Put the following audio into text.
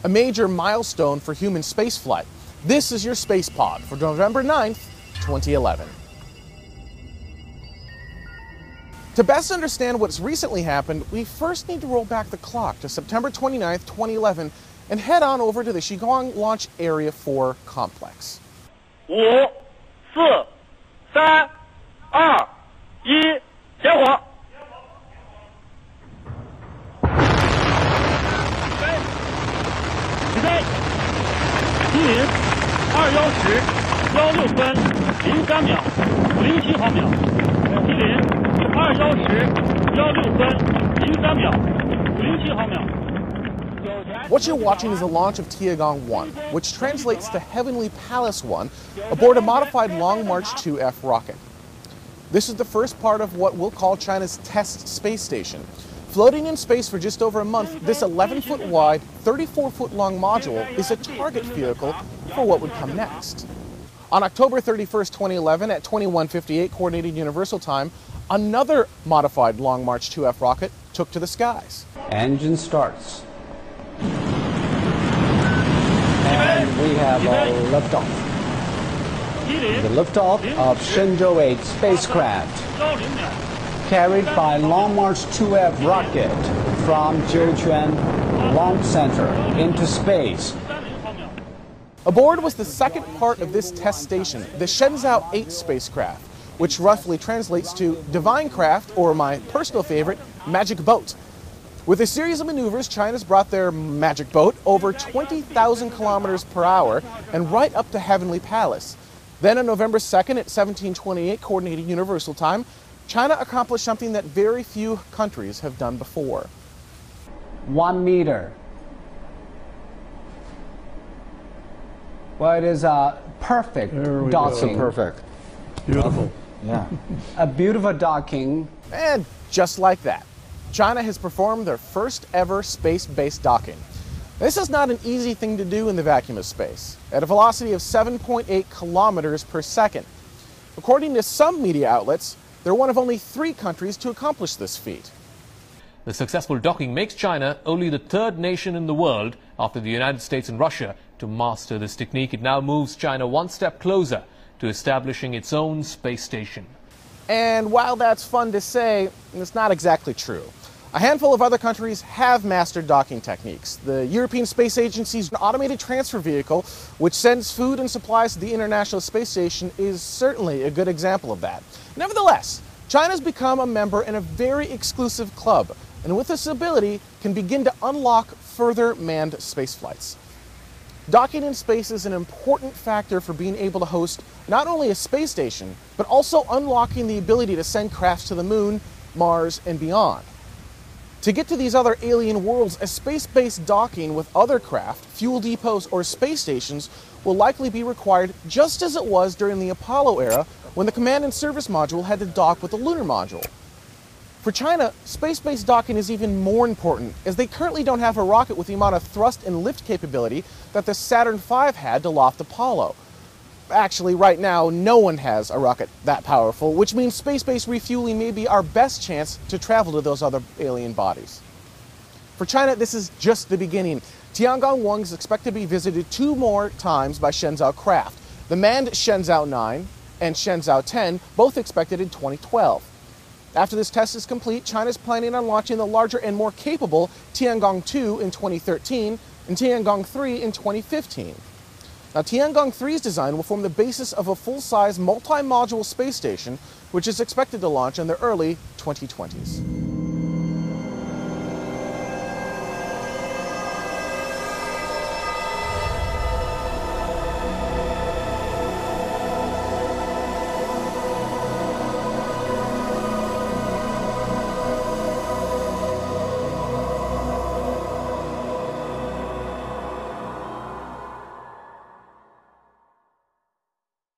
a major milestone for human spaceflight. This is your SpacePod for November 9th, 2011. To best understand what's recently happened, we first need to roll back the clock to September 29th, 2011 and head on over to the Jiuquan Launch Area 4 complex. 5、4、3、2、1，点火！起飞！吉林2:10:16分03秒07毫秒。吉林2:10:16分03秒07毫秒。 What you're watching is the launch of Tiangong 1, which translates to Heavenly Palace 1, aboard a modified Long March 2F rocket. This is the first part of what we'll call China's test space station. Floating in space for just over a month, this 11-foot wide, 34-foot long module is a target vehicle for what would come next. On October 31st, 2011, at 21:58 Coordinated Universal Time, another modified Long March 2F rocket took to the skies. Engine starts. And we have a liftoff. The liftoff of Shenzhou 8 spacecraft, carried by Long March 2F rocket from Jiuquan Launch Center into space. Aboard was the second part of this test station, the Shenzhou 8 spacecraft, which roughly translates to Divine Craft, or my personal favorite, Magic Boat. With a series of maneuvers, China's brought their Magic Boat over 20,000 kilometers per hour and right up to Heavenly Palace. Then on November 2nd at 17:28 Coordinated Universal Time, China accomplished something that very few countries have done before. 1 meter. Well, it is a perfect docking. Perfect. Beautiful. Yeah. A beautiful docking. And just like that, China has performed their first ever space-based docking. This is not an easy thing to do in the vacuum of space, at a velocity of 7.8 kilometers per second. According to some media outlets, they're one of only 3 countries to accomplish this feat. The successful docking makes China only the 3rd nation in the world, after the United States and Russia, to master this technique. It now moves China one step closer to establishing its own space station. And while that's fun to say, it's not exactly true. A handful of other countries have mastered docking techniques. The European Space Agency's automated transfer vehicle, which sends food and supplies to the International Space Station, is certainly a good example of that. Nevertheless, China's become a member in a very exclusive club, and with this ability can begin to unlock further manned space flights. Docking in space is an important factor for being able to host not only a space station, but also unlocking the ability to send crafts to the moon, Mars, and beyond. To get to these other alien worlds, a space-based docking with other craft, fuel depots, or space stations will likely be required, just as it was during the Apollo era when the command and service module had to dock with the lunar module. For China, space-based docking is even more important, as they currently don't have a rocket with the amount of thrust and lift capability that the Saturn V had to loft Apollo. Actually, right now, no one has a rocket that powerful, which means space-based refueling may be our best chance to travel to those other alien bodies. For China, this is just the beginning. Tiangong 1 is expected to be visited 2 more times by Shenzhou craft. The manned Shenzhou 9 and Shenzhou 10, both expected in 2012. After this test is complete, China is planning on launching the larger and more capable Tiangong 2 in 2013 and Tiangong 3 in 2015. Now, Tiangong 3's design will form the basis of a full-size multi-module space station, which is expected to launch in the early 2020s.